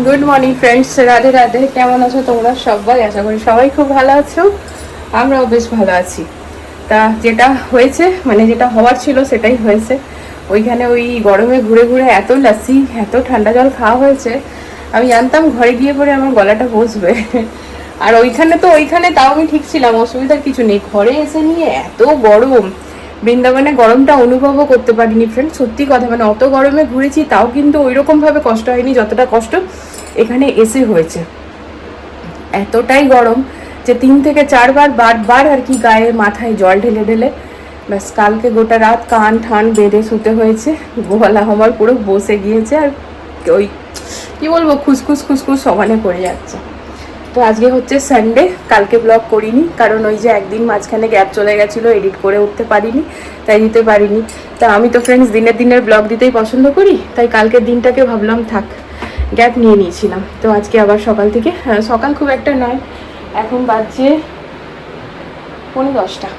Good morning friends, Radhe Radhe. কেমন আছো তোমরা সবাই? আশা করি সবাই খুব ভালো আছো, আমরাও বেশ ভালো আছি। তা যেটা হয়েছে, মানে যেটা হওয়ার ছিল সেটাই হয়েছে। ওইখানে ওই গরমে ঘুরে ঘুরে এত লাসি, এত ঠান্ডা জল খাওয়া হয়েছে, আমি জানতাম ঘরে গিয়ে পরে আমার গলাটা বসবে। আর ওইখানে তাও আমি ঠিক ছিলাম, অসুবিধার কিছু নেই। ঘরে এসে নিয়ে এত গরম, বৃন্দাবনে গরমটা অনুভবও করতে পারিনি ফ্রেন্ড, সত্যি কথা। মানে অত গরমে ঘুরেছি, তাও কিন্তু ওইরকমভাবে কষ্ট হয়নি যতটা কষ্ট এখানে এসে হয়েছে। এতটাই গরম যে 3 থেকে 4 বার আর কি গায়ে মাথায় জল ঢেলে ঢেলে ব্যাস কালকে গোটা রাত কান ঠান বেঁধে শুতে হয়েছে। গলা আমার পুরো বসে গিয়েছে, আর ওই কী বলবো, খুসখুস খুসখুস সমানে পড়ে যাচ্ছে। তো আজকে হচ্ছে সানডে, কালকে ব্লগ করিনি, কারণ ওই যে একদিন মাঝখানে গ্যাপ চলে গেছিলো, এডিট করে উঠতে পারিনি, তাই দিতে পারিনি। তা আমি তো ফ্রেন্ডস দিনের ব্লগ দিতেই পছন্দ করি, তাই কালকের দিনটাকে ভাবলাম থাক, গ্যাপ নিয়ে নিয়েছিলাম। তো আজকে আবার সকাল থেকে, সকাল খুব একটা নয়, এখন বাজছে 9:45।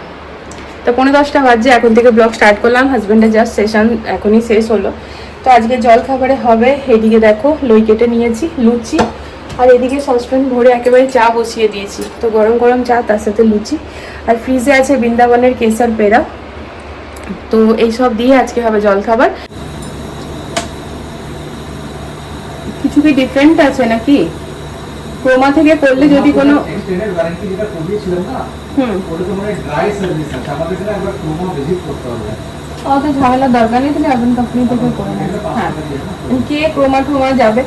তো 9:45 বাজছে, এখন থেকে ব্লগ স্টার্ট করলাম। হাজব্যান্ডের জাস্ট সেশন এখনই শেষ হলো। তো আজকে জল খাবারে হবে, এদিকে দেখো লই কেটে নিয়েছি, লুচি, আর এদিকে সসপ্যান ভরে একেবারে চা বসিয়ে দিয়েছি। তো গরম গরম চা, তার সাথে লুচি, আর ফ্রিজে আছে বৃন্দাবনের কেসার পেড়া। তো এইসব দিয়ে আজকে হবে জল খাবার। কিছু কি ডিফারেন্ট আছে নাকি? ক্রোমা থেকে করলে যদি কোনো এক্সটেন্ডেড ওয়ারেন্টি যেটা করিয়েছিলাম না, ওটা তো মানে ড্রাই সার্ভিস আছে, আমাদের এখানে একবার ক্রোমা ভিজিট করতে হবে। অত ঝামেলার দরকার নেই, তুমি আগুন কোম্পানি থেকে করে নেবে। হ্যাঁ, কে ক্রোমা ঠোমা যাবে?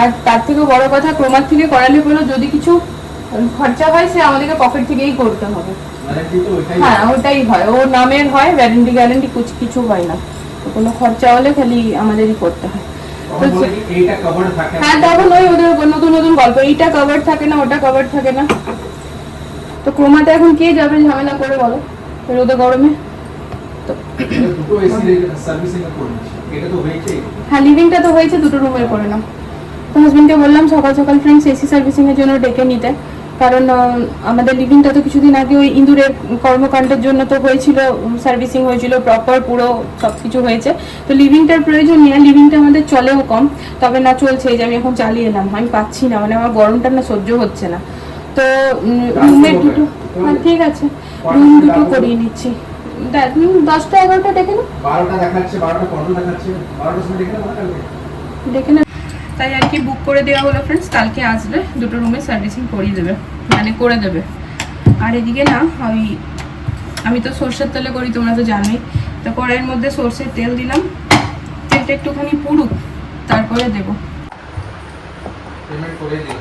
আর তার থেকেও বড় কথা, ক্রোমার থেকে করালে বলো যদি কিছু খরচা হয় সে আমাদেরকে পকেট থেকেই করতে হবে। হ্যাঁ, ওটাই হয়, ও নামের হয়, ওয়ারেন্টি গ্যারেন্টি কিছু হয় না। তো কোনো খরচা হলে খালি আমাদেরই করতে হয়। হ্যাঁ, তখন ওই ওদের নতুন নতুন গল্প, এইটা কভার থাকে না, ওটা কভার থাকে না। তো ক্রোমাতে এখন কে যাবে ঝামেলা করে বলো রোদে গরমে? তো হ্যাঁ, লিভিংটা তো হয়েছে, 2টো রুমের করে নাও। তো হাজবেন্ডকে বললাম সকাল সকাল ফ্রেন্ডস এসি সার্ভিসিংয়ের জন্য ডেকে নিতে, কারণ আমাদের লিভিংটা তো কিছুদিন আগে ওই ইঁদুরের কর্মকাণ্ডের জন্য তো হয়েছিল, সার্ভিসিং হয়েছিল প্রপার, পুরো সব কিছু হয়েছে। তো লিভিংটার প্রয়োজন নেই, লিভিংটা আমাদের চলেও কম, তবে না চলছে, এই যে আমি এখন চালিয়ে এলাম, আমি পাচ্ছি না, মানে আমার গরমটা না সহ্য হচ্ছে না। তো রুমের দুটো, হ্যাঁ ঠিক আছে, রুম দুটো করিয়ে নিচ্ছি। 10টা 11টা দেখে না, 12টা দেখাচ্ছে, 12টা 15 দেখাচ্ছে, 12টার সময় দেখে না, দেখে না। তাই আর কি বুক করে দেওয়া হলো ফ্রেন্ডস, কালকে আসবে, 2টো রুমে সার্ভিসিং করিয়ে দেবে, মানে করে দেবে। আর এদিকে না আমি তো সর্ষের তেলে করি, তোমরা তো জানোই। তো কড়াইয়ের মধ্যে সর্ষের তেল দিলাম, তেলটা একটুখানি পুড়ুক, তারপরে দেব। পেমেন্ট করে দিও।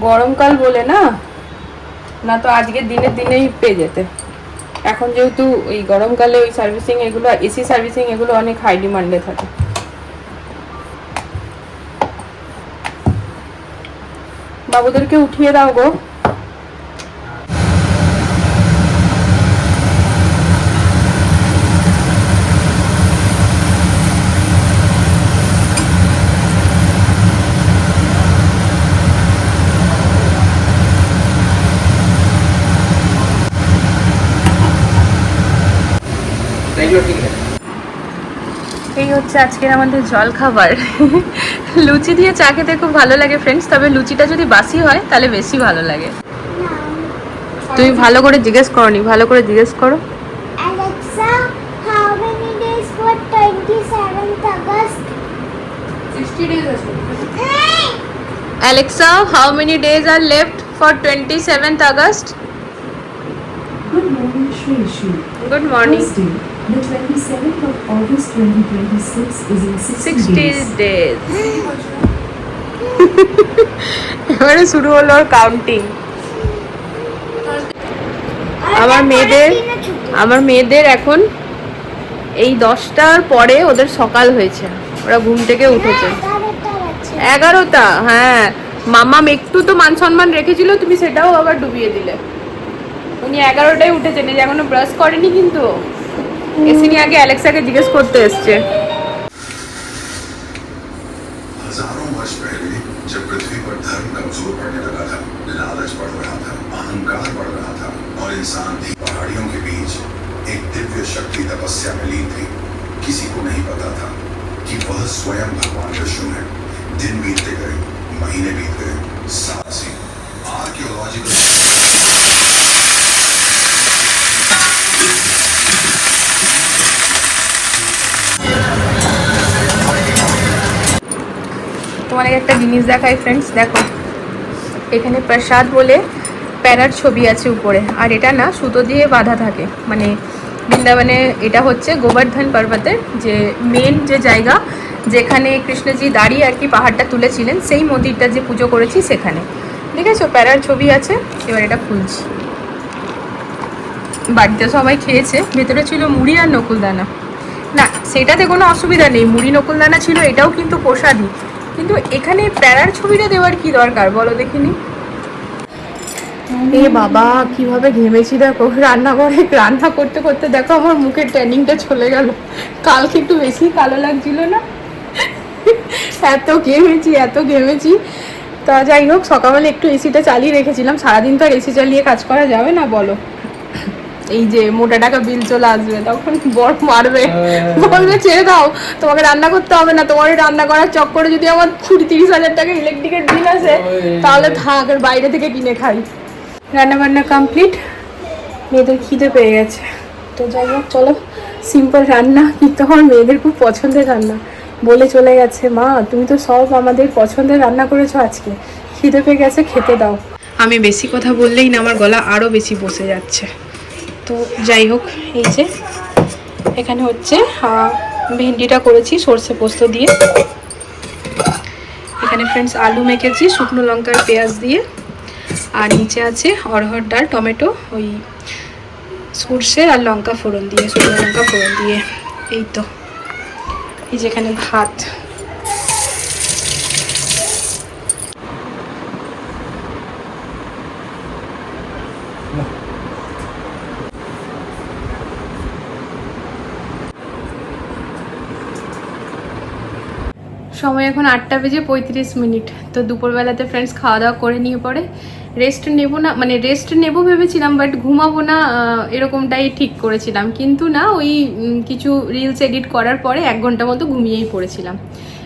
গরমকাল বলে না, না তো আজকের দিনেই পেয়ে যেতে। এখন যেহেতু ওই গরমকালে ওই সার্ভিসিং এগুলো, এসি সার্ভিসিং এগুলো অনেক হাই ডিমান্ডে থাকে। বাবুদেরকে উঠিয়ে দাও গো। এই হচ্ছে আজকের আমাদের জল খাবার। লুচি দিয়ে চা খেতে খুব ভালো লাগে ফ্রেন্ডস, তবে লুচিটা যদি বাসি হয় তাহলে বেশি ভালো লাগে। তুমি ভালো করে জিজ্ঞেস করনি, ভালো করে জিজ্ঞেস করো। Alexa, how many days for 27th August? 60 days আছে। Alexa, how many days are left for 27th August? Good morning, Shri Shri. Good morning. Thursday, the 27th of August 2026 is in 60 days. এবারে শুরু হলো counting. আমার মেয়েদের এখন এই 10টার পরে ওদের সকাল হয়েছে, ওরা ঘুম থেকে উঠেছে। 11টা, হ্যাঁ। মাম্মাম একটু তো মান সম্মান রেখেছিল, তুমি সেটাও আবার ডুবিয়ে দিলে। উনি 11টায় উঠেছেন, এই যে এখনো ব্রাশ করেনি, কিন্তু এসে নিয়ে আগে অ্যালেক্সাকে জিজ্ঞেস করতে এসছে। हजारों वर्ष पहले जब पृथ्वी पर धर्म कमजोर पड़ने लगा था, लालच बढ़ रहा था, अहंकार बढ़ रहा था और इंसान भी पहाड़ियों के बीच एक दिव्य शक्ति तपस्या में लीन थी। किसी को नहीं पता था कि वह स्वयं भगवान विष्णु है। दिन बीतते गए, महीने बीत गए, साल से आर्कियोलॉजिकल তোমাকে একটা জিনিস দেখাই ফ্রেন্ডস, দেখো এখানে প্রসাদ বলে প্যারার ছবি আছে উপরে, আর এটা না সুতো দিয়ে বাঁধা থাকে। মানে বৃন্দাবনে এটা হচ্ছে গোবর্ধন পর্বতের যে মেন যে জায়গা, যেখানে কৃষ্ণজি দাঁড়িয়ে আর কি পাহাড়টা তুলেছিলেন, সেই মন্দিরটা যে পুজো করেছি সেখানে, ঠিক আছে। প্যারার ছবি আছে। এবার এটা খুলছি। বাড়িতে সবাই খেয়েছে, ভেতরে ছিল মুড়ি আর নকুলদানা। না সেটাতে কোনো অসুবিধা নেই, মুড়ি নকুলদানা ছিল, এটাও কিন্তু প্রসাদই, কিন্তু এখানে প্যারার ছবিটা দেওয়ার কি দরকার বলো দেখিনি। এ বাবা কিভাবে ঘেমেছি দেখো, রান্নাঘরে রান্না করতে করতে দেখো আমার মুখের ট্যানিংটা চলে গেল। কালকে একটু বেশি কালো লাগছিল না, এত ঘেমেছি। তা যাই হোক, সকালবেলা একটু এসিটা চালিয়ে রেখেছিলাম, সারাদিন তো আর এসি চালিয়ে কাজ করা যাবে না বলো। এই যে মোটা টাকা বিল চলে আসবে, তখন বর মারবে, বলবে ছেড়ে দাও, তোমাকে রান্না করতে হবে না, তোমার রান্না করার চক্করে যদি আমার 20-30 হাজার টাকা ইলেকট্রিকের বিল আসে তাহলে থাক, আর বাইরে থেকে কিনে খাই। রান্না বান্না কমপ্লিট, মেয়েদের খিদে পেয়ে গেছে। তো যাই হোক চলো, সিম্পল রান্না, কিন্তু আমার মেয়েদের খুব পছন্দের রান্না। বলে চলে গেছে, মা তুমি তো সব আমাদের পছন্দের রান্না করেছো, আজকে খিদে পেয়ে গেছে, খেতে দাও। আমি বেশি কথা বললেই না আমার গলা আরও বেশি বসে যাচ্ছে। তো যাই হোক, এই যে এখানে হচ্ছে ভেন্ডিটা করেছি সর্ষে পোস্ত দিয়ে। এখানে ফ্রেন্ডস আলু মেখেছি শুকনো লঙ্কার পেঁয়াজ দিয়ে, আর নিচে আছে অরহর ডাল, টমেটো, ওই সর্ষে আর লঙ্কা ফোড়ন দিয়ে, শুকনো লঙ্কা ফোড়ন দিয়ে। এই তো, এই যেখানে ভাত। সময় এখন 8:35। তো দুপুরবেলাতে ফ্রেন্ডস খাওয়া দাওয়া করে নিয়ে পরে রেস্ট নেব না, মানে রেস্ট নেব ভেবেছিলাম, বাট ঘুমাবো না এরকমটাই ঠিক করেছিলাম, কিন্তু না ওই কিছু রিলস এডিট করার পরে 1 ঘন্টা মতো ঘুমিয়েই পড়েছিলাম।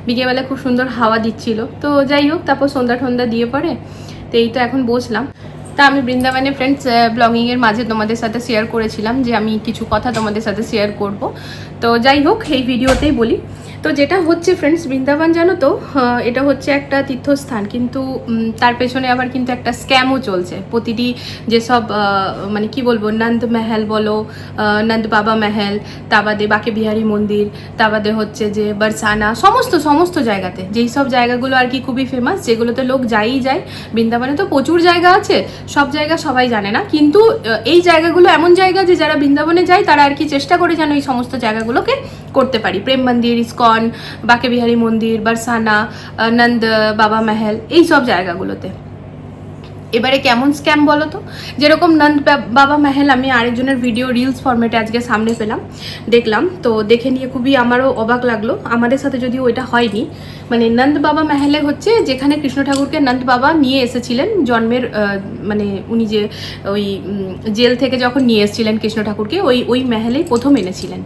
বিকেলবেলা খুব সুন্দর হাওয়া দিচ্ছিল। তো যাই হোক, তারপর সন্ধ্যা দিয়ে পরে তো এই তো এখন বসলাম। তা আমি বৃন্দাবনে ফ্রেন্ডস ব্লগিংয়ের মাঝে তোমাদের সাথে শেয়ার করেছিলাম যে আমি কিছু কথা তোমাদের সাথে শেয়ার করব। তো যাই হোক, এই ভিডিওতেই বলি। তো যেটা হচ্ছে ফ্রেন্ডস, বৃন্দাবন জানো তো এটা হচ্ছে একটা তীর্থস্থান, কিন্তু তার পেছনে আবার কিন্তু একটা স্ক্যামও চলছে। প্রতিটি যেসব মানে কি বলবো, নন্দ মহল বলো, নন্দ বাবা মহল, তা বাদে বাকে বিহারী মন্দির, তা বাদে হচ্ছে যে বরসানা, সমস্ত জায়গাতে যেই সব জায়গাগুলো আর কি খুবই ফেমাস, যেগুলোতে লোক যাই যায়। বৃন্দাবনে তো প্রচুর জায়গা আছে, সব জায়গা সবাই জানে না, কিন্তু এই জায়গাগুলো এমন জায়গা যে যারা বৃন্দাবনে যায় তারা আর কি চেষ্টা করে যেন এই সমস্ত জায়গাগুলোকে করতে পারি। প্রেম মন্দির, ইস্কন, বাকে বিহারী মন্দির, বরসানা, নন্দ বাবা মহল, এই সব জায়গাগুলোতে। এবারে কেমন স্ক্যাম বলো তো, যেরকম নন্দ বাবা মহল আমি আরেকজনের ভিডিও রিলস ফরম্যাটে আজকে সামনে দেখলাম, তো দেখে নিয়ে খুবই আমারও অবাক লাগলো। আমাদের সাথে যদিও ওইটা হয়নি। মানে নন্দ বাবা মহলে হচ্ছে যেখানে কৃষ্ণ ঠাকুরকে নন্দ বাবা নিয়ে এসেছিলেন জন্মের, মানে উনি যে ওই জেল থেকে যখন নিয়ে এসেছিলেন কৃষ্ণ ঠাকুরকে, ওই মহলেই প্রথম এনেছিলেন।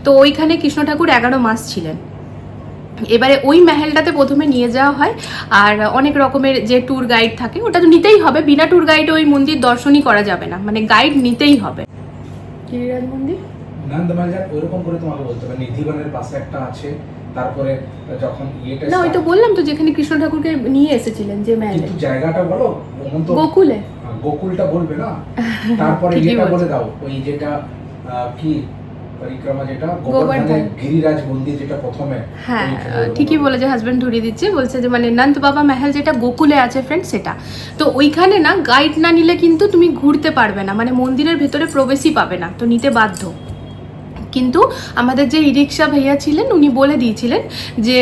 তো ওইখানে কৃষ্ণ ঠাকুর 11 মাস ছিলেন। এবারে ওই মহলটাতে প্রথমে নিয়ে যাওয়া হয়, আর অনেক রকমের যে ট্যুর গাইড থাকে ওটা তো নিতেই হবে, বিনা ট্যুর গাইডে ওই মন্দির দর্শনই করা যাবে না, মানে গাইড নিতেই হবে। গিরিরাজ মন্দির নন্দমাজার ওইরকম করে তোমাকে বলতে হবে, নিধিবনের পাশে একটা আছে, তারপরে যখন ইয়েটা না ওই তো বললাম তো যেখানে কৃষ্ণ ঠাকুরকে নিয়ে এসেছিলেন যে মহলে, কিন্তু জায়গাটা বলো, গোকুলে, গোকুলটা বলবে না, তারপরে এটা বলে দাও ওই যেটা কি পরিক্রমা, যেটা গোবর্ধনের গিরিরাজ মন্দির, যেটা প্রথমে। হ্যাঁ ঠিকই বলেছে, হাজবেন্ড ধরিয়ে দিচ্ছে, বলছে যে মানে নন্দ বাবা মহল যেটা গোকুলে আছে ফ্রেন্ড সেটা। তো ওইখানে না গাইড না নিলে কিন্তু তুমি ঘুরতে পারবে না, মানে মন্দিরের ভেতরে প্রবেশই পাবে না, তো নিতে বাধ্য। কিন্তু আমাদের যে ই রিক্সা ভাইয়া ছিলেন উনি বলে দিয়েছিলেন যে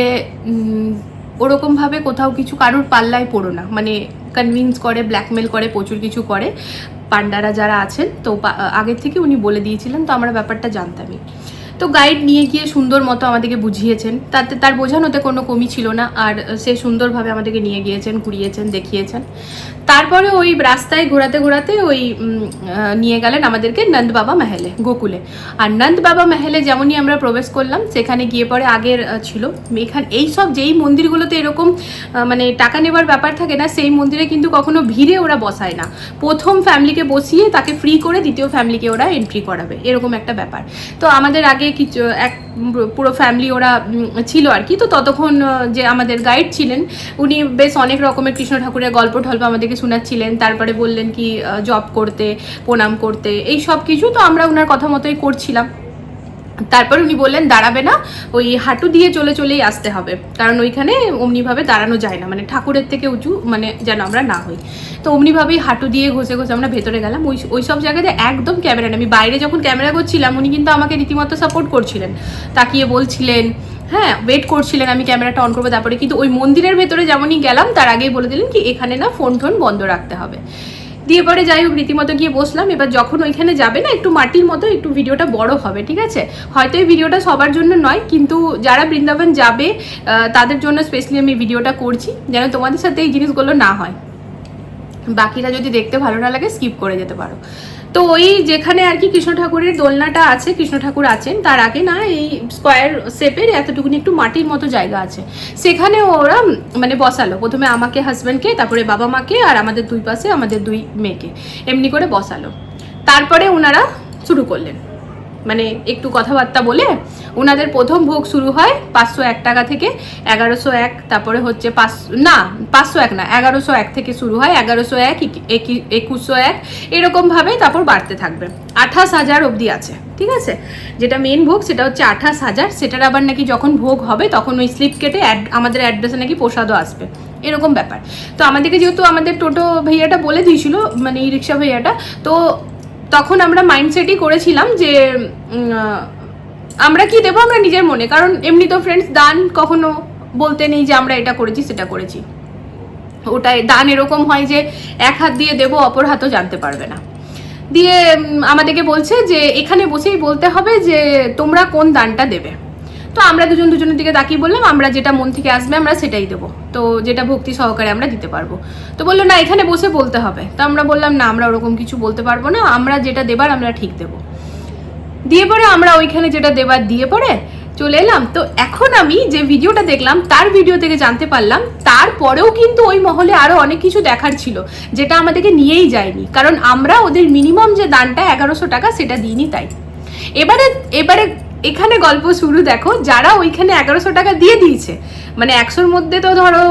ওরকমভাবে কোথাও কিছু কারুর পাল্লায় পড়ো না, মানে কনভিন্স করে, ব্ল্যাকমেল করে, প্রচুর কিছু করে পান্ডারা যারা আছেন। তো আগের থেকে উনি বলে দিয়েছিলেন, তো আমরা ব্যাপারটা জানতামই। তো তো গাইড নিয়ে গিয়ে সুন্দর মতো আমাদেরকে বুঝিয়েছেন, তাতে তার বোঝানোতে কোনো কমি ছিল না, আর সে সুন্দরভাবে আমাদেরকে নিয়ে গিয়েছেন, ঘুরিয়েছেন, দেখিয়েছেন। তারপরে ওই রাস্তায় ঘোরাতে ঘোরাতে ওই নিয়ে গেলেন আমাদেরকে নন্দ বাবা মহলে, গোকুলে। আর নন্দ বাবা মহলে যেমনই আমরা প্রবেশ করলাম, সেখানে গিয়ে পরে আগের ছিল এখানে এইসব যেই মন্দিরগুলোতে এরকম মানে টাকা নেবার ব্যাপার থাকে না, সেই মন্দিরে কিন্তু কখনো ভিড়ে ওরা বসায় না। প্রথম ফ্যামিলিকে বসিয়ে তাকে ফ্রি করে দ্বিতীয় ফ্যামিলিকে ওরা এন্ট্রি করাবে, এরকম একটা ব্যাপার। তো আমাদের আগে কিছু এক পুরো ফ্যামিলি ওরা ছিল আর কি। তো ততক্ষণ যে আমাদের গাইড ছিলেন উনি বেশ অনেক রকমের কৃষ্ণ ঠাকুরের গল্প ঠল্প আমাদেরকে শোনাচ্ছিলেন, তারপরে বললেন কি জব করতে, প্রণাম করতে, এই সব কিছু। তো আমরা ওনার কথা মতোই করছিলাম। তারপর উনি বললেন দাঁড়াবে না, ওই হাঁটু দিয়ে চলেই আসতে হবে, কারণ ওইখানে অমনিভাবে দাঁড়ানো যায় না, মানে ঠাকুরের থেকে উঁচু মানে যেন আমরা না হই। তো অমনিভাবেই হাঁটু দিয়ে ঘষে আমরা ভেতরে গেলাম। ওই সব জায়গাতে একদম ক্যামেরা নেই। আমি বাইরে যখন ক্যামেরা করছিলাম উনি কিন্তু আমাকে রীতিমতো সাপোর্ট করছিলেন, তাকিয়ে বলছিলেন, হ্যাঁ ওয়েট করছিলেন আমি ক্যামেরাটা অন করবো। তারপরে কিন্তু ওই মন্দিরের ভেতরে যেমনই গেলাম তার আগেই বলে দিলেন কি এখানে না ফোন টোন বন্ধ রাখতে হবে। দিয়ে পরে যাই হোক রীতিমতো গিয়ে বসলাম। এবার যখন ওইখানে যাবে না, একটু মাটির মতো একটু ভিডিওটা বড় হবে, ঠিক আছে? হয়তো এই ভিডিওটা সবার জন্য নয়, কিন্তু যারা বৃন্দাবন যাবে তাদের জন্য স্পেশালি আমি ভিডিওটা করছি, যেন তোমাদের সাথে এই জিনিসগুলো না হয়। বাকিরা যদি দেখতে ভালো না লাগে স্কিপ করে যেতে পারো। তো ওই যেখানে আর কি কৃষ্ণ ঠাকুরের দোলনাটা আছে, কৃষ্ণ ঠাকুর আছেন, তার আগে না এই স্কোয়ার শেপের এতটুকুনি একটু মাটির মতো জায়গা আছে, সেখানে ওরা মানে বসালো। প্রথমে আমাকে, হাজব্যান্ডকে, তারপরে বাবা মাকে, আর আমাদের দুই পাশে আমাদের দুই মেয়েকে এমনি করে বসালো। তারপরে ওনারা শুরু করলেন, মানে একটু কথাবার্তা বলে ওনাদের প্রথম ভোগ শুরু হয় 501 টাকা থেকে, 1101, তারপরে হচ্ছে 501 না 1101 থেকে শুরু হয়, 1101, 2101, এরকমভাবে তারপর বাড়তে থাকবে। 28,000 অবধি আছে, ঠিক আছে? যেটা মেন ভোগ সেটা হচ্ছে 28,000। সেটার আবার নাকি যখন ভোগ হবে তখন ওই স্লিপ কেটে আমাদের অ্যাড্রেসে নাকি প্রসাদও আসবে, এরকম ব্যাপার। তো আমাদেরকে যেহেতু আমাদের টোটো ভাইয়াটা বলে দিয়েছিল, মানে এই রিক্সা ভাইয়াটা, তো তখন আমরা মাইন্ডসেটই করেছিলাম যে আমরা কি দেবো আমরা নিজের মনে, কারণ এমনি তো ফ্রেন্ডস দান কখনো বলতে নেই যে আমরা এটা করেছি সেটা করেছি। ওটাই দান এরকম হয় যে এক হাত দিয়ে দেবো অপর হাতও জানতে পারবে না। দিয়ে আমাদেরকে বলছে যে এখানে বসেই বলতে হবে যে তোমরা কোন দানটা দেবে। তো আমরা দুজনের দিকে তাকিয়ে বললাম আমরা যেটা মন থেকে আসবে আমরা সেটাই দেবো, তো যেটা ভক্তি সহকারে আমরা দিতে পারবো। তো বললো না এখানে বসে বলতে হবে। তো আমরা বললাম না আমরা ওরকম কিছু বলতে পারবো না, আমরা যেটা দেবার আমরা ঠিক দেবো। দিয়ে পরে আমরা ওইখানে যেটা দেবার দিয়ে পরে চলে এলাম। তো এখন আমি যে ভিডিওটা দেখলাম তার ভিডিও থেকে জানতে পারলাম তারপরেও কিন্তু ওই মহলে আরো অনেক কিছু দেখার ছিল, যেটা আমাদেরকে নিয়েই যায়নি, কারণ আমরা ওদের মিনিমাম যে দানটা 1100 টাকা সেটা দিইনি। তাই এবারে এখানে গল্প শুরু। দেখো যারা ওইখানে 1100 টাকা দিয়ে দিয়েছে, মানে 100-র মধ্যে তো ধরো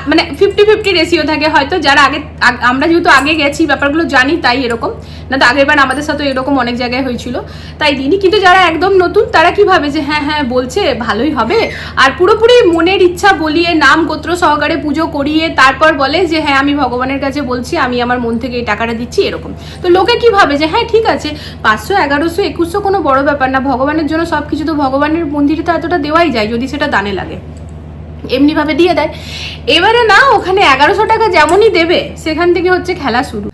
মানে 50-50 রেশিও থাকে হয়তো, যারা আমরা যেহেতু আগে গেছি ব্যাপারগুলো জানি তাই এরকম, না তো আগেরবার আমাদের সাথে এরকম অনেক জায়গায় হয়েছিল তাই দিইনি। কিন্তু যারা একদম নতুন তারা কি ভাবে যে হ্যাঁ বলছে ভালোই হবে, আর পুরোপুরি মনের ইচ্ছা বলিয়ে নাম গোত্র সহকারে পুজো করিয়ে তারপর বলে যে হ্যাঁ আমি ভগবানের কাছে বলছি, আমি আমার মন থেকে এই টাকাটা দিচ্ছি, এরকম। তো লোকে কি ভাবে যে হ্যাঁ ঠিক আছে 500, 1100, 2100 কোনো বড় ব্যাপার না, ভগবানের জন্য সব কিছু, তো ভগবানের মন্দিরে তো এতটা দেওয়াই যায় যদি সেটা দানে লাগে, এমনিভাবে দিয়ে দেয়। এবারে না ওখানে 1100 টাকা যেমনই দেবে সেখান থেকে হচ্ছে খেলা শুরু।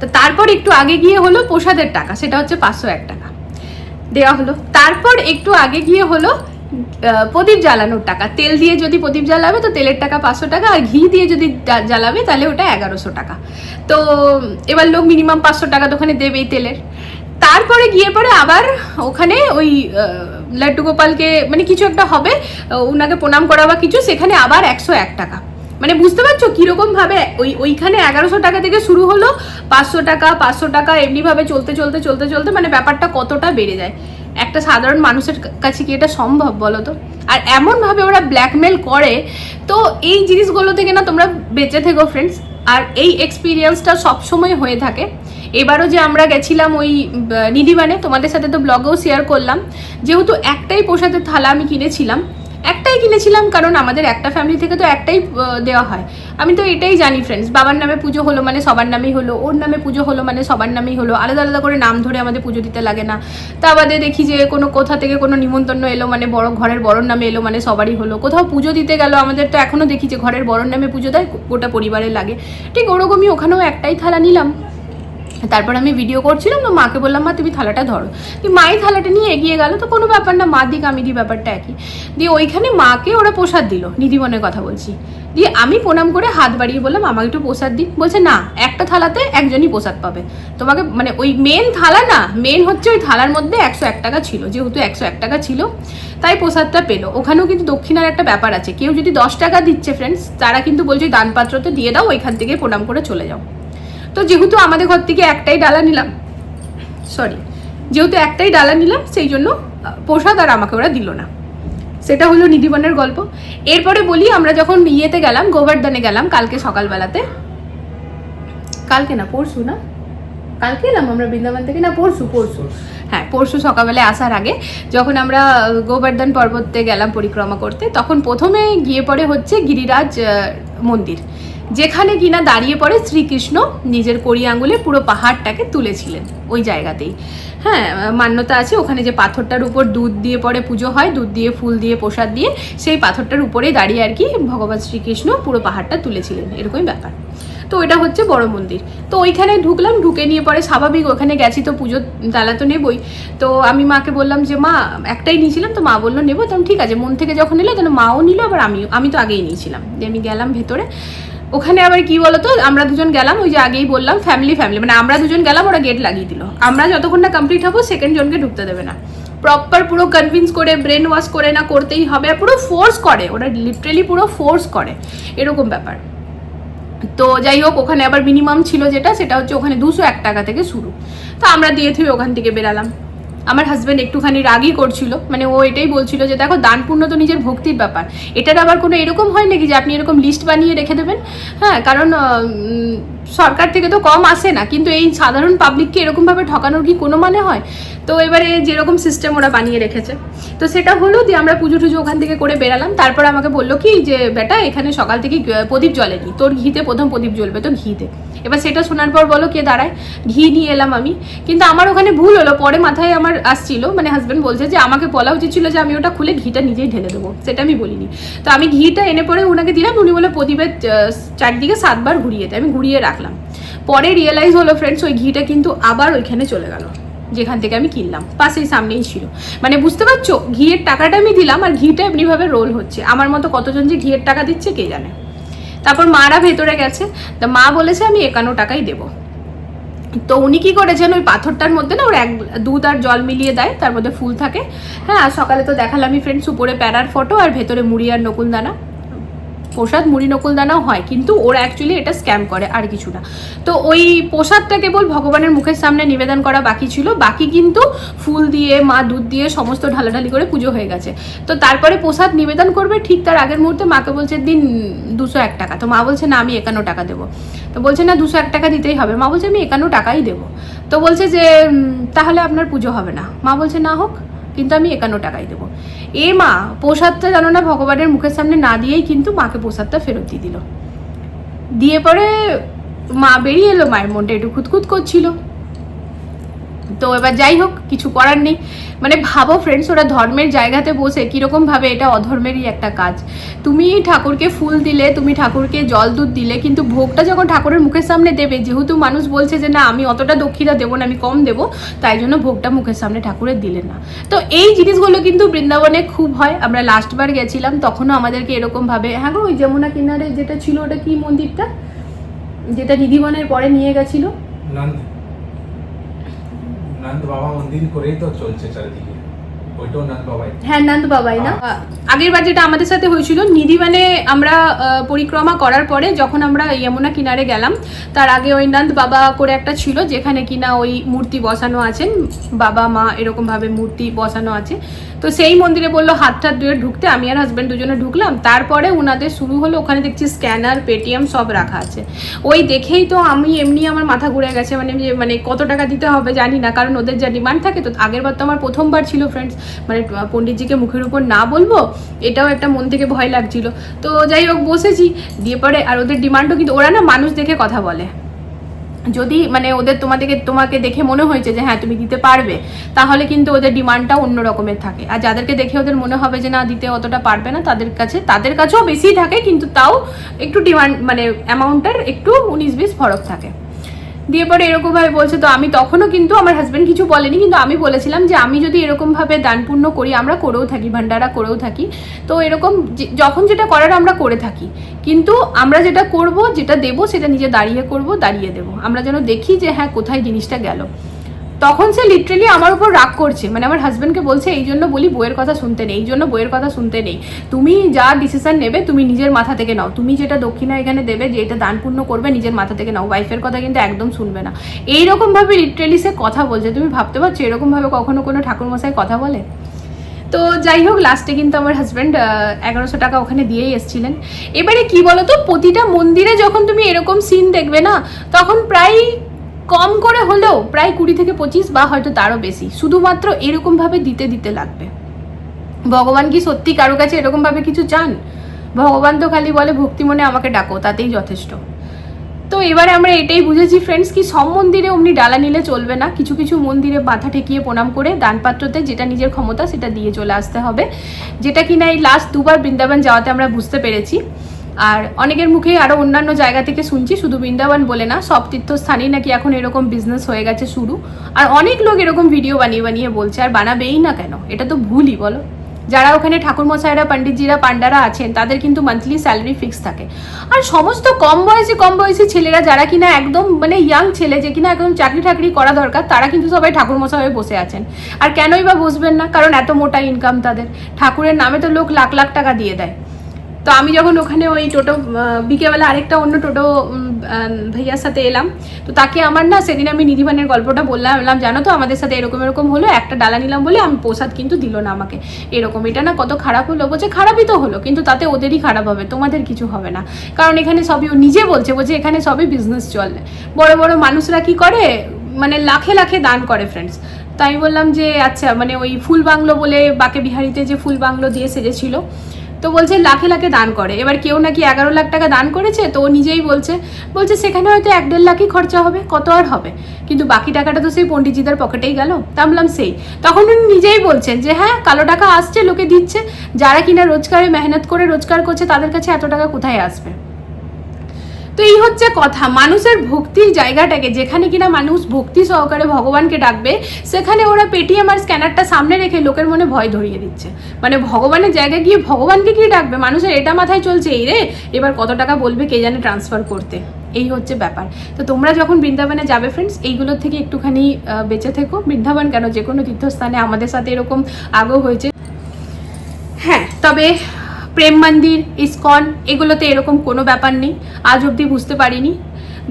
তো তারপর একটু আগে গিয়ে হলো প্রসাদের টাকা, সেটা হচ্ছে 501 টাকা দেওয়া হলো। তারপর একটু আগে গিয়ে হলো প্রদীপ জ্বালানোর টাকা, তেল দিয়ে যদি প্রদীপ জ্বালাবে তো তেলের টাকা 500 টাকা, আর ঘি দিয়ে যদি জ্বালাবে তাহলে ওটা 1100 টাকা। তো এবার লোক মিনিমাম 500 টাকা তো ওখানে দেবেই তেলের। তারপরে গিয়ে পরে আবার ওখানে ওই লাড্ডু গোপালকে মানে কিছু একটা হবে, ওনাকে প্রণাম করা বা কিছু, সেখানে আবার 101 টাকা। মানে বুঝতে পারছো কিরকম ভাবে ওইখানে 1100 টাকা থেকে শুরু হলো 500 টাকা 500 টাকা, এমনিভাবে চলতে মানে ব্যাপারটা কতটা বেড়ে যায়। একটা সাধারণ মানুষের কাছে কি এটা সম্ভব বলো তো? আর এমনভাবে ওরা ব্ল্যাকমেল করে, তো এই জিনিসগুলো থেকে না তোমরা বেঁচে থেকো ফ্রেন্ডস। আর এই এক্সপিরিয়েন্সটা সবসময় হয়ে থাকে। এবারও যে আমরা গেছিলাম ওই নিধিবানে, তোমাদের সাথে তো ব্লগেও শেয়ার করলাম, যেহেতু একটাই প্রসাদের থালা আমি কিনেছিলাম কারণ আমাদের একটা ফ্যামিলি থেকে তো একটাই দেওয়া হয়। আমি তো এটাই জানি ফ্রেন্ডস, বাবার নামে পুজো হলো মানে সবার নামেই হলো, ওর নামে পুজো হলো মানে সবার নামেই হলো, আলাদা আলাদা করে নাম ধরে আমাদের পুজো দিতে লাগে না। তা আমাদের দেখি যে কোথা থেকে কোনো নিমন্ত্রণ এলো মানে ঘরের বড়োর নামে এলো মানে সবারই হলো। কোথাও পুজো দিতে গেল আমাদের তো এখনো দেখি যে ঘরের বড়োর নামে পুজো দেয়, গোটা পরিবারের লাগে। ঠিক ওরকমই ওখানেও একটাই থালা নিলাম। তারপর আমি ভিডিও করছিলাম, তো মাকে বললাম মা তুমি থালাটা ধরো, মাই থালাটা নিয়ে এগিয়ে গেল, তো কোনো ব্যাপার না, মা দিক আমি দিই, ব্যাপারটা একই। দিয়ে ওইখানে মাকে ওরা প্রসাদ দিল, নিধিবনের কথা বলছি। দিয়ে আমি প্রণাম করে হাত বাড়িয়ে বললাম আমাকে একটু প্রসাদ দিন। বলছে না, একটা থালাতে একজনই প্রসাদ পাবে, তোমাকে মানে ওই মেন থালা না, মেন হচ্ছে ওই থালার মধ্যে 101 টাকা ছিল, যেহেতু 101 টাকা ছিল তাই প্রসাদটা পেলো। ওখানেও কিন্তু দক্ষিণার একটা ব্যাপার আছে, কেউ যদি 10 টাকা দিচ্ছে ফ্রেন্ডস, তারা কিন্তু বলছে দানপাত্রতে দিয়ে দাও, ওইখান থেকে প্রণাম করে চলে যাও। তো যেহেতু আমাদের ঘর থেকে একটাই ডালা নিলাম, সেই জন্য প্রসাদ আর আমাকে ওরা দিল না। সেটা হলো নিধিবনের গল্প। এরপরে বলি, আমরা যখন ইয়েতে গেলাম, গোবর্ধনে গেলাম কালকে সকালবেলাতে, কালকে এলাম আমরা বৃন্দাবন থেকে, না পরশু, হ্যাঁ পরশু সকালবেলায় আসার আগে যখন আমরা গোবর্ধন পর্বতে গেলাম পরিক্রমা করতে, তখন প্রথমে গিয়ে পড়ে হচ্ছে গিরিরাজ মন্দির, যেখানে কিনা দাঁড়িয়ে পড়ে শ্রীকৃষ্ণ নিজের কড়ি আঙুলে পুরো পাহাড়টাকে তুলেছিলেন ওই জায়গাতেই। হ্যাঁ, মান্যতা আছে ওখানে যে পাথরটার উপর দুধ দিয়ে পরে পুজো হয়, দুধ দিয়ে ফুল দিয়ে প্রসাদ দিয়ে, সেই পাথরটার উপরেই দাঁড়িয়ে আর কি ভগবান শ্রীকৃষ্ণ পুরো পাহাড়টা তুলেছিলেন, এরকমই ব্যাপার। তো এটা হচ্ছে বড় মন্দির। তো ওইখানে ঢুকলাম, ঢুকে নিয়ে পরে স্বাভাবিক ওখানে গেছি তো পুজোর ডালা তো নেবই। তো আমি মাকে বললাম যে মা একটাই নিয়েছিলাম, তো মা বললো নেবো, তখন ঠিক আছে, মন থেকে যখন নিল তখন মাও নিল, আবার আমি তো আগেই নিয়েছিলাম। যে আমি গেলাম ভেতরে, ওখানে আবার কি বলতো, আমরা দুজন গেলাম, ওই যে আগেই বললাম ফ্যামিলি মানে আমরা দুজন গেলাম, ওরা গেট লাগিয়ে দিল, আমরা যতক্ষণ না কমপ্লিট হবো সেকেন্ড জনকে ঢুকতে দেবে না। প্রপার পুরো কনভিন্স করে, ব্রেন ওয়াশ করে না করতেই হবে, পুরো ফোর্স করে ওরা, লিটারেলি পুরো ফোর্স করে, এরকম ব্যাপার। তো যাই হোক, ওখানে আবার মিনিমাম ছিল সেটা হচ্ছে ওখানে 201 টাকা থেকে শুরু। তো আমরা দিয়ে থুয়ে ওখান থেকে বেরালাম। আমার হাজব্যান্ড একটুখানি রাগই করছিল, মানে ও এটাই বলছিল যে দেখো দান পুণ্য তো নিজের ভক্তির ব্যাপার, এটার আবার কোনো এরকম হয় নাকি যে আপনি এরকম লিস্ট বানিয়ে রেখে দেবেন। হ্যাঁ, কারণ সরকার থেকে তো কম আসে না, কিন্তু এই সাধারণ পাবলিককে এরকমভাবে ঠকানোর কি কোনো মানে হয়? তো এবারে যেরকম সিস্টেম ওরা বানিয়ে রেখেছে, তো সেটা হলো দিয়ে আমরা পুজো টুজো ওখান থেকে করে বেরালাম। তারপর আমাকে বললো কি যে বেটা এখানে সকাল থেকে প্রদীপ জ্বলেনি, তোর ঘিতে প্রথম প্রদীপ জ্বলবে, তো ঘিতে। এবার সেটা শোনার পর বলো কে দাঁড়ায়, ঘি নিয়ে এলাম আমি, কিন্তু আমার ওখানে ভুল হলো, পরে মাথায় আমার আসছিল, মানে হাজব্যান্ড বলছে যে আমাকে বলা উচিত ছিল যে আমি ওটা খুলে ঘিটা নিজেই ঢেলে দেবো, সেটা আমি বলিনি। তো আমি ঘিটা এনে পরে ওনাকে দিলাম, উনি বলে প্রদীপের চারদিকে 7 বার ঘুরিয়ে দেয়, আমি ঘুরিয়ে রাখলাম। পরে রিয়েলাইজ হলো ফ্রেন্ডস, ওই ঘিটা কিন্তু আবার ওইখানে চলে গেল যেখান থেকে আমি কিনলাম, পাশেই সামনেই ছিল। মানে বুঝতে পারছো, ঘিয়ের টাকাটা আমি দিলাম আর ঘিটা এমনিভাবে রোল হচ্ছে। আমার মতো কতজন যে ঘিয়ের টাকা দিচ্ছে কে জানে। তারপর মারা ভেতরে গেছে, তো মা বলেছে আমি 51 টাকাই দেবো। তো উনি কি করেছেন, ওই পাথরটার মধ্যে না ওর দুধ আর জল মিলিয়ে দেয়, তার মধ্যে ফুল থাকে। হ্যাঁ, আর সকালে তো দেখালামই ফ্রেন্ডস, উপরে প্যারার ফটো আর ভেতরে মুড়ি আর নকুলদানা, প্রসাদ মুড়ি নকুলদানাও হয়, কিন্তু ওরা অ্যাকচুয়ালি এটা স্ক্যাম করে আর কিছু না। তো ওই প্রসাদটা কেবল ভগবানের মুখের সামনে নিবেদন করা বাকি ছিল, বাকি কিন্তু ফুল দিয়ে মা দুধ দিয়ে সমস্ত ঢালাঢালি করে পুজো হয়ে গেছে। তো তারপরে প্রসাদ নিবেদন করবে, ঠিক তার আগের মুহূর্তে মাকে বলছে দিন 201 টাকা। তো মা বলছে না আমি 51 টাকা দেবো। তো বলছে না 201 টাকা দিতেই হবে। মা বলছে আমি 51 টাকাই দেবো। তো বলছে যে তাহলে আপনার পুজো হবে না। মা বলছে না হোক, কিন্তু আমি 51 টাকাই দেবো। এ মা, প্রসাদটা জানো না ভগবানের মুখের সামনে না দিয়েই কিন্তু মাকে প্রসাদটা ফেরত দিয়ে দিল। দিয়ে পরে মা বেরিয়ে এলো, মায়ের মনটা একটু খুঁতখুত করছিল। তো এবার যাই হোক, কিছু করার নেই। মানে ভাবো ফ্রেন্ডস, ওরা ধর্মের জায়গাতে বসে কিরকম ভাবে এটা অধর্মেরই একটা কাজ। তুমি ঠাকুরকে ফুল দিলে, তুমি ঠাকুরকে জল দুধ দিলে, কিন্তু ভোগটা যখন ঠাকুরের মুখের সামনে দেবে, যেহেতু মানুষ বলছে যে না আমি অতটা দক্ষিণা দেবো না, আমি কম দেবো, তাই জন্য ভোগটা মুখের সামনে ঠাকুরের দিলে না। তো এই জিনিসগুলো কিন্তু বৃন্দাবনে খুব হয়। আমরা লাস্টবার গেছিলাম, তখনও আমাদেরকে এরকম ভাবে, হ্যাঁ গো ওই যমুনা কিনারে যেটা ছিল ওটা কি মন্দিরটা, যেটা নিধিবনের পরে নিয়ে গেছিল, নন্দ বাবা মন্দির করেই তো চলছে চারিদিকে, ওইটাও নন্দ বাবাই। হ্যাঁ নন্দ বাবাই না। আগের বার যেটা আমাদের সাথে হয়েছিল, নিধিবনে আমরা পরিক্রমা করার পরে যখন আমরা যমুনা কিনারে গেলাম, তার আগে ওই নন্দ বাবা করে একটা ছিল, যেখানে কিনা ওই মূর্তি বসানো আছেন, বাবা মা এরকম ভাবে মূর্তি বসানো আছে। তো সেই মন্দিরে বললো হাত টাত ধুয়ে ঢুকতে, আমি আর হাজব্যান্ড দুজনে ঢুকলাম। তারপরে ওনাদের শুরু হলো, ওখানে দেখছি স্ক্যানার, পেটিএম সব রাখা আছে। ওই দেখেই তো আমি এমনি আমার মাথা ঘুরে গেছে, মানে কত টাকা দিতে হবে জানি না, কারণ ওদের যা ডিমান্ড থাকে। তো আগের বার তো আমার প্রথমবার ছিল ফ্রেন্ডস, মানে পণ্ডিতজিকে মুখের উপর না বলবো, এটাও একটা মন থেকে ভয় লাগছিল। তো যাই হোক বসেছি, দিয়ে পরে আর ওদের ডিমান্ডও, কিন্তু ওরা না মানুষ দেখে কথা বলে। যদি মানে ওদের তোমাকে দেখে মনে হয়েছে যে হ্যাঁ তুমি দিতে পারবে, তাহলে কিন্তু ওদের ডিমান্ডটা অন্য রকমের থাকে। আর যাদেরকে দেখে ওদের মনে হবে যে না দিতে অতটা পারবে না, তাদের কাছেও বেশি থাকে, কিন্তু তাও একটু ডিমান্ড মানে অ্যামাউন্টটার একটু 19-20 ফরক থাকে। দিয়ে পরে এরকমভাবে বলছে। তো আমি তখনও কিন্তু আমার হাজব্যান্ড কিছু বলেনি, কিন্তু আমি বলেছিলাম যে আমি যদি এরকমভাবে দান পুণ্য করি, আমরা করেও থাকি, ভান্ডারা করেও থাকি, তো এরকম যখন যেটা করার আমরা করে থাকি, কিন্তু আমরা যেটা করব, যেটা দেবো সেটা নিজে দাঁড়িয়ে করব, দাঁড়িয়ে দেবো, আমরা যেন দেখি যে হ্যাঁ কোথায় জিনিসটা গেল। তখন সে লিটারেলি আমার উপর রাগ করছে, মানে আমার হাজব্যান্ডকে বলছে এই জন্য বলি বইয়ের কথা শুনতে নেই, এই জন্য বইয়ের কথা শুনতে নেই, তুমি যা ডিসিশন নেবে তুমি নিজের মাথা থেকে নাও, তুমি যেটা দক্ষিণা এখানে দেবে, যেটা দান পুণ্য করবে নিজের মাথা থেকে নাও, ওয়াইফের কথা কিন্তু একদম শুনবে না। এইরকমভাবে লিটারেলি সে কথা বলছে, তুমি ভাবতে পারছো এরকমভাবে কখনো কোনো ঠাকুরমশাই কথা বলে? তো যাই হোক, লাস্টে কিন্তু আমার হাজব্যান্ড 1100 টাকা ওখানে দিয়েই এসেছিলেন। এবারে কি বলতো, প্রতিটা মন্দিরে যখন তুমি এরকম সিন দেখবে না, তখন প্রায় কম করে হলেও প্রায় 20 থেকে 25 বা হয়তো তারও বেশি, শুধুমাত্র এরকমভাবে দিতে দিতে লাগবে। ভগবান কি সত্যি কারো কাছে এরকমভাবে কিছু চান? ভগবান তো খালি বলে ভক্তি মনে আমাকে ডাকো, তাতেই যথেষ্ট। তো এবারে আমরা এটাই বুঝেছি ফ্রেন্ডস, কি সব মন্দিরে অমনি ডালা নিলে চলবে না, কিছু কিছু মন্দিরে মাথা ঠেকিয়ে প্রণাম করে দানপাত্রতে যেটা নিজের ক্ষমতা সেটা দিয়ে চলে আসতে হবে, যেটা কিনা এই লাস্ট 2 বার বৃন্দাবন যাওয়াতে আমরা বুঝতে পেরেছি। আর অনেকের মুখেই আরও অন্যান্য জায়গা থেকে শুনছি, শুধু বৃন্দাবন বলে না, সব তীর্থস্থানেই নাকি এখন এরকম বিজনেস হয়ে গেছে শুরু। আর অনেক লোক এরকম ভিডিও বানিয়ে বানিয়ে বলছে, আর বানাবেই না কেন? এটা তো ভুলই, বলো। যারা ওখানে ঠাকুরমশাইরা, পণ্ডিতজিরা, পান্ডারা আছেন, তাদের কিন্তু মান্থলি স্যালারি ফিক্স থাকে। আর সমস্ত কম বয়সী ছেলেরা যারা কিনা একদম মানে ইয়াং ছেলে, যে কিনা একদম চাকরি ঠাকরি করা দরকার, তারা কিন্তু সবাই ঠাকুরমশাই হয়ে বসে আছেন। আর কেনই বা বসবেন না? কারণ এত মোটা ইনকাম তাদের, ঠাকুরের নামে তো লোক লাখ লাখ টাকা দিয়ে দেয়। তো আমি যখন ওখানে ওই টোটো বিকেলবেলা আরেকটা অন্য টোটো ভাইয়ার সাথে এলাম, তো তাকে আমার না সেদিন আমি নিধিবানের গল্পটা বললাম, জানো তো আমাদের সাথে এরকম এরকম হলো, একটা ডালা নিলাম বলে আমি প্রসাদ কিন্তু দিল না আমাকে, এরকম, এটা না কত খারাপ হলো। বলছে খারাপই তো হলো, কিন্তু তাতে ওদেরই খারাপ হবে, তোমাদের কিছু হবে না, কারণ এখানে সবই, ও নিজে বলছে এখানে সবই বিজনেস চলে। বড় বড় মানুষরা কি করে, মানে লাখে লাখে দান করে ফ্রেন্ডস। তো আমি বললাম যে আচ্ছা, মানে ওই ফুল বাংলো বলে বাকে বিহারিতে যে ফুল বাংলো দিয়ে সেজেছিল, তো বলছে লাখে লাখে দান করে। এবার কেউ নাকি 11 লাখ টাকা দান করেছে, তো ও নিজেই বলছে সেখানে হয়তো 1-1.5 লাখই খরচা হবে, কত আর হবে, কিন্তু বাকি টাকাটা তো সেই পণ্ডিতজিদের পকেটেই গেল। তা বললাম সেই, তখন উনি নিজেই বলছেন যে হ্যাঁ কালো টাকা আসছে, লোকে দিচ্ছে, যারা কিনা রোজগারে মেহনত করে রোজগার করছে তাদের কাছে এত টাকা কোথায় আসবে? তো এই হচ্ছে কথা, মানুষের ভক্তির জায়গাটাকে, যেখানে কিনা মানুষ ভক্তি সহকারে ভগবানকে ডাকবে, সেখানে ওরা পেটিএম আর স্ক্যানারটা সামনে রেখে লোকের মনে ভয় ধরিয়ে দিচ্ছে। মানে ভগবানের জায়গায় গিয়ে ভগবানকে কি ডাকবে? মানুষের এটা মাথায় চলছে, এই রে এবার কত টাকা বলবে কে জানে ট্রান্সফার করতে, এই হচ্ছে ব্যাপার। তো তোমরা যখন বৃন্দাবনে যাবে ফ্রেন্ডস, এইগুলোর থেকে একটুখানি বেঁচে থেকো। বৃন্দাবন কেন, যে কোনো তীর্থস্থানে আমাদের সাথে এরকম আগেও হয়েছে। হ্যাঁ, তবে প্রেম মন্দির, ইসকন, এগুলোতে এরকম কোনো ব্যাপার নেই, আজ অবধি বুঝতে পারিনি।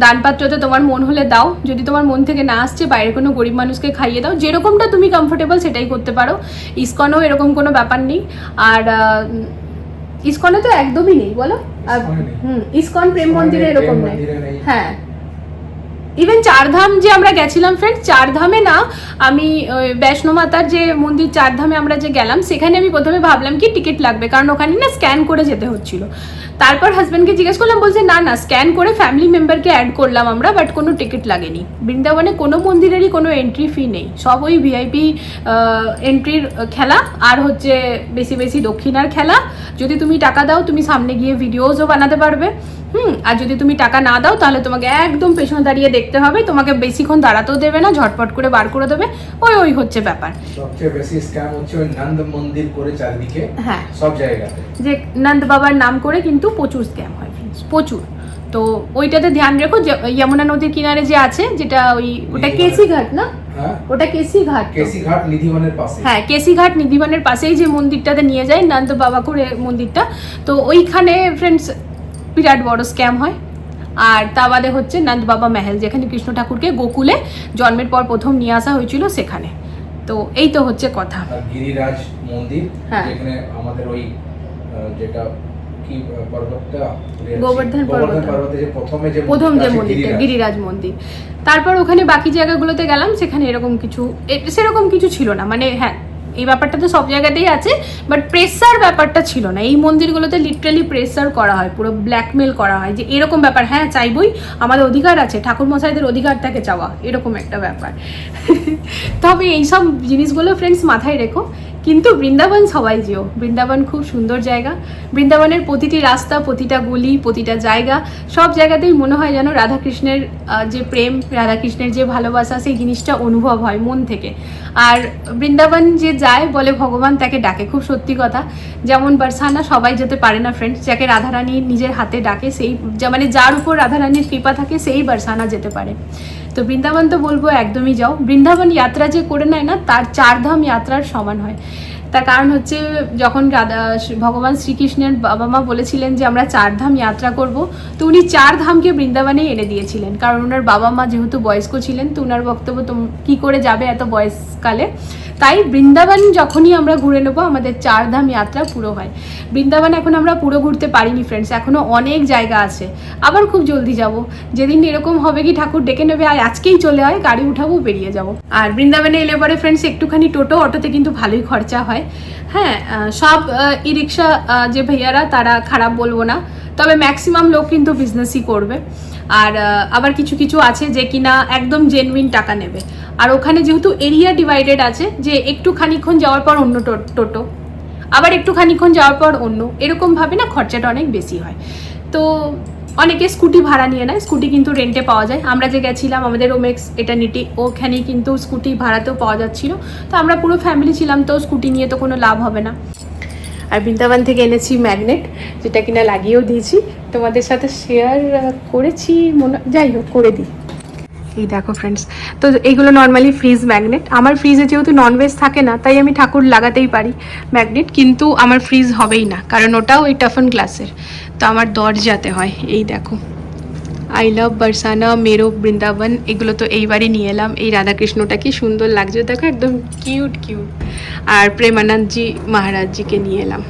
দানপাত্রতে তোমার মন হলে দাও, যদি তোমার মন থেকে না আসছে বাইরে কোনো গরিব মানুষকে খাইয়ে দাও, যেরকমটা তুমি কমফোর্টেবল সেটাই করতে পারো। ইসকনেও এরকম কোনো ব্যাপার নেই। আর ইসকনে তো একদমই নেই, বলো। ইসকন প্রেম মন্দিরে এরকম নেই। হ্যাঁ, ইভেন চারধাম যে আমরা গেছিলাম ফ্রেন্ডস, চারধামে না, আমি বৈষ্ণো মাতার যে মন্দির চারধামে আমরা যে গেলাম, সেখানে আমি প্রথমে ভাবলাম কি টিকিট লাগবে, কারণ ওখানে না স্ক্যান করে যেতে হচ্ছিল। তারপর হাজব্যান্ডকে জিজ্ঞেস করলাম, বলছে না না স্ক্যান করে ফ্যামিলি মেম্বারকে অ্যাড করলাম আমরা, বাট কোনো টিকিট লাগেনি। বৃন্দাবনে কোনো মন্দিরেরই কোনো এন্ট্রি ফি নেই, সব ওই ভিআইপি এন্ট্রির খেলা, আর হচ্ছে বেশি বেশি দক্ষিণার খেলা। যদি তুমি টাকা দাও, তুমি সামনে গিয়ে ভিডিওসও বানাতে পারবে, আর যদি তুমি টাকা না দাও তাহলে তোমাকে একদম পেছনে দাঁড়িয়ে দেখতে হবে, তোমাকে বেশিক্ষণ দাঁড়াতেও দেবে না, ঝটপট করে বার করে দেবে। ওই হচ্ছে ব্যাপার। সবচেয়ে বেশি স্ক্যাম হচ্ছে ওই নন্দ মন্দির করে চারদিকে, হ্যাঁ সব জায়গাতে, যে নন্দ বাবার নাম করে কিন্তু প্রচুর স্ক্যাম হয় ফ্রেন্ডস, প্রচুর। তো ওইটাতে ধ্যান রেখো। যমুনা নদীর কিনারে যে আছে, যেটা ওটা কেসি ঘাট না, ওটা কেসি ঘাট, নিধিবনের পাশে। হ্যাঁ, কেসি ঘাট নিধিবনের পাশেই যে মন্দিরটাতে নিয়ে যায় নন্দ বাবা করে মন্দিরটা, তো ওইখানে ফ্রেন্ডস বিরাট বড় স্ক্যাম হয়। আর তা বাদে হচ্ছে নন্দ বাবা মহল, যেখানে কৃষ্ণ ঠাকুরকে গোকুলে জন্মের পর প্রথম নিয়ে আসা হয়েছিল সেখানে। তো এই তো হচ্ছে কথা। গিরিরাজ মন্দির, যেখানে আমাদের ওই যেটা কি পর্বতটা, গোবর্ধন পর্বতে যে প্রথম যে মন্দিরটা গিরিরাজ মন্দির। তারপর ওখানে বাকি জায়গাগুলোতে গেলাম, সেখানে এরকম কিছু সেরকম কিছু ছিল না। মানে হ্যাঁ, এই ব্যাপারটা তো সব জায়গাতেই আছে, বাট প্রেসার ব্যাপারটা ছিল না। এই মন্দিরগুলোতে লিটারালি প্রেসার করা হয়, পুরো ব্ল্যাকমেল করা হয় যে এরকম ব্যাপার, হ্যাঁ চাইবই, আমাদের অধিকার আছে, ঠাকুর মশাইদের অধিকার থাকে চাওয়া, এরকম একটা ব্যাপার। তবে এইসব জিনিসগুলো ফ্রেন্ডস মাথায় রেখো, কিন্তু বৃন্দাবন সবাই যেও, বৃন্দাবন খুব সুন্দর জায়গা। বৃন্দাবনের প্রতিটি রাস্তা, প্রতিটা গলি, প্রতিটা জায়গা, সব জায়গাতেই মনে হয় যেন রাধাকৃষ্ণের যে প্রেম, রাধাকৃষ্ণের যে ভালোবাসা, সেই জিনিসটা অনুভব হয় মন থেকে। আর বৃন্দাবন যে যায় বলে ভগবান তাকে ডাকে, খুব সত্যি কথা। যেমন বরসানা সবাই যেতে পারে না ফ্রেন্ডস, যাকে রাধারানী নিজের হাতে ডাকে, সেই মানে যার উপর রাধারানীর কৃপা থাকে সেই বরসানা যেতে পারে। তো বৃন্দাবন তো বলবো একদমই যাও। বৃন্দাবন যাত্রা যে করে নেয় না, তার 4 ধাম যাত্রার সমান হয়। তার কারণ হচ্ছে যখন ভগবান শ্রীকৃষ্ণের বাবা মা বলেছিলেন যে আমরা 4 ধাম যাত্রা করব, তো উনি 4 ধামকে বৃন্দাবনে এনে দিয়েছিলেন। কারণ ওনার বাবা মা যেহেতু বয়স্ক ছিলেন, তো ওনার বক্তব্য কি করে যাবে এত বয়সকালে, তাই বৃন্দাবন যখনই আমরা ঘুরে নেবো আমাদের 4 ধাম যাত্রা পুরো হয়। বৃন্দাবন এখন আমরা পুরো ঘুরতে পারিনি ফ্রেন্ডস, এখনও অনেক জায়গা আছে। আবার খুব জলদি যাব, যেদিন এরকম হবে কি ঠাকুর ডেকে নেবে আর আজকেই চলে হয়, গাড়ি উঠাবো, বেরিয়ে যাব। আর বৃন্দাবনে এলে পরে ফ্রেন্ডস একটুখানি টোটো অটোতে কিন্তু ভালোই খরচা হয়। হ্যাঁ, সব ই রিক্সা যে ভাইয়ারা তারা খারাপ বলবো না, তবে ম্যাক্সিমাম লোক কিন্তু বিজনেসই করবে। আর আবার কিছু কিছু আছে যে কিনা একদম জেনুইন টাকা নেবে। আর ওখানে যেহেতু এরিয়া ডিভাইডেড আছে, যে একটু খানিকক্ষণ যাওয়ার পর অন্য টোটো, আবার একটু খানিকক্ষণ যাওয়ার পর অন্য, এরকমভাবে না খরচাটা অনেক বেশি হয়। তো অনেকে স্কুটি ভাড়া নিয়ে নেয়, স্কুটি কিন্তু রেন্টে পাওয়া যায়। আমরা যে গেছিলাম আমাদের ওমেক্স এটার্নিটি, ওখানেই কিন্তু স্কুটি ভাড়াতেও পাওয়া যাচ্ছিল। তো আমরা পুরো ফ্যামিলি ছিলাম, তো স্কুটি নিয়ে তো কোনো লাভ হবে না। আর বৃন্দাবন থেকে এনেছি ম্যাগনেট, যেটা কিনা লাগিয়েও দিয়েছি, তোমাদের সাথে শেয়ার করেছি যাই হোক করে দিই। এই দেখো ফ্রেন্ডস, তো এইগুলো নর্মালি ফ্রিজ ম্যাগনেট। আমার ফ্রিজে যেহেতু ননভেজ থাকে না, তাই আমি ঠাকুর লাগাতেই পারি ম্যাগনেট, কিন্তু আমার ফ্রিজ হবেই না, কারণ ওটাও ওই টাফন গ্লাসের। তো আমার দরজাতে হয়। এই দেখো, আই লাভ বরসানা মেরো বৃন্দাবন, এগুলো তো এইবারই নিয়ে এলাম। এই রাধাকৃষ্ণটা কি সুন্দর লাগছে দেখো, একদম কিউট কিউট। আর প্রেমানন্দজি মহারাজজিকে নিয়ে এলাম।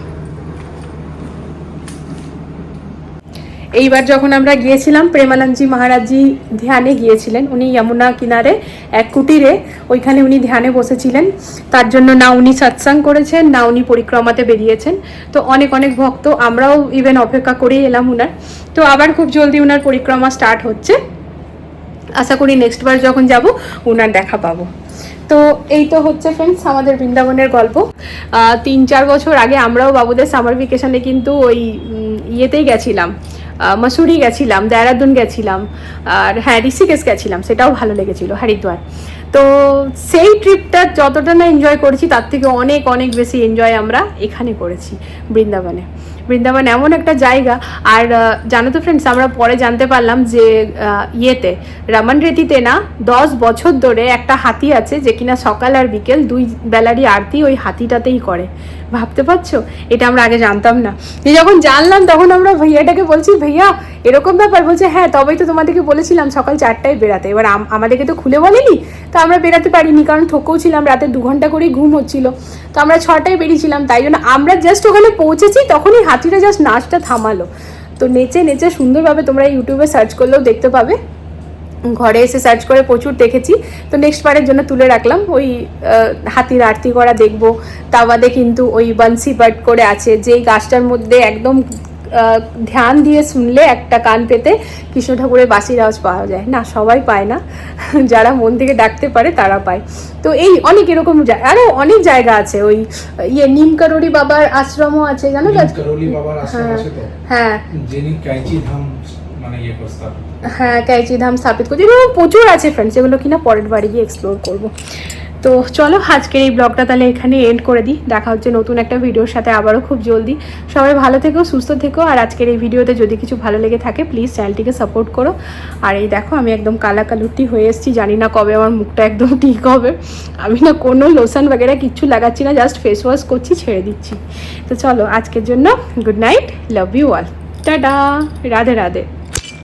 এইবার যখন আমরা গিয়েছিলাম, প্রেমানন্দজি মহারাজজি ধ্যানে গিয়েছিলেন। উনি যমুনা কিনারে এক কুটিরে, ওইখানে উনি ধ্যানে বসেছিলেন। তার জন্য না উনি সৎসঙ্গ করেছেন, না উনি পরিক্রমাতে বেরিয়েছেন। তো অনেক অনেক ভক্ত, আমরাও ইভেন অপেক্ষা করেই এলাম উনার। তো আবার খুব জলদি উনার পরিক্রমা স্টার্ট হচ্ছে। আশা করি নেক্সট বার যখন যাব উনার দেখা পাবো। তো এই তো হচ্ছে ফ্রেন্ডস আমাদের বৃন্দাবনের গল্প। 3-4 বছর আগে আমরাও বাবুদের সামার ভ্যাকেশনে কিন্তু ওই ইয়েতেই গেছিলাম, মসুরি গেছিলাম, দেহরাদুন গেছিলাম, আর হ্যাঁ ঋষিকেশ গেছিলাম, সেটাও ভালো লেগেছিল, হরিদ্বার। তো সেই ট্রিপটা যতটা না এনজয় করেছি, তার থেকে অনেক অনেক বেশি এনজয় আমরা এখানে করেছি বৃন্দাবনে। বৃন্দাবন এমন একটা জায়গা। আর জানো তো ফ্রেন্ডস, আমরা পরে জানতে পারলাম যে ইয়েতে রমন রেতিতে না 10 বছর ধরে একটা হাতি আছে, যে কিনা সকাল আর বিকেল 2 বেলারই আরতি ওই হাতিটাতেই করে। ভাবতে পারছো? এটা আমরা আগে জানতাম না। যে যখন জানলাম তখন আমরা ভাইয়াটাকে বলছি, ভাইয়া এরকম ব্যাপার? বলছে হ্যাঁ, তবেই তো তোমাদেরকে বলেছিলাম সকাল 4টায় বেরাতে। এবার আমাদেরকে তো খুলে বলেনি, তো আমরা বেরাতে পারিনি, কারণ ঠকেও ছিলাম, রাতে 2 ঘন্টা করেই ঘুম হচ্ছিল। তো আমরা 6টায় বেরিয়েছিলাম, তাই জন্য আমরা জাস্ট ওখানে পৌঁছেছি, তখনই হাতিটা জাস্ট নাচটা থামালো। তো নেচে নেচে সুন্দরভাবে, তোমরা ইউটিউবে সার্চ করলেও দেখতে পাবে, ঘরে এসে সার্চ করে প্রচুর দেখেছি। তো নেক্সট বারের জন্য তুলে রাখলাম, ওই হাতির আরতি করা দেখবো। তা বাদে কিন্তু ওই বংশী পাঠ করে আছে, যেই গাছটার মধ্যে একদম ধ্যান দিয়ে শুনলে একটা কান পেতে কৃষ্ণ ঠাকুরের বাঁশির আওয়াজ পাওয়া যায়। না, সবাই পায় না, যারা মন থেকে ডাকতে পারে তারা পায়। তো এই অনেক এরকম আরও অনেক জায়গা আছে। ওই নিম করোড়ি বাবার আশ্রমও আছে, জানো তো? করোলি বাবার আশ্রম আছে তো, হ্যাঁ, যিনি কাইচি ধাম মানে ইয়ে প্রস্তাব, হ্যাঁ কাইচি ধাম স্থাপিত করছে। এগুলো প্রচুর আছে ফ্রেন্ডস, এগুলো কিনা পরের বাড়ি গিয়ে এক্সপ্লোর করবো। তো চলো আজকের এই ব্লগটা তাহলে এখানে এন্ড করে দিই। দেখা হচ্ছে নতুন একটা ভিডিওর সাথে আবারও খুব জলদি। সবাই ভালো থেকো, সুস্থ থেকো। আর আজকের এই ভিডিওতে যদি কিছু ভালো লেগে থাকে প্লিজ চ্যানেলটিকে সাপোর্ট করো। আর এই দেখো আমি একদম কালা কালুটি হয়ে এসেছি, জানি না কবে আমার মুখটা একদম ঠিক হবে। আমি না কোনো লোশন वगैरह কিচ্ছু লাগাচ্ছি না, জাস্ট ফেস ওয়াশ করছি, ছেড়ে দিচ্ছি। তো চলো আজকের জন্য good night, love you all, টাটা, রাধে রাধে।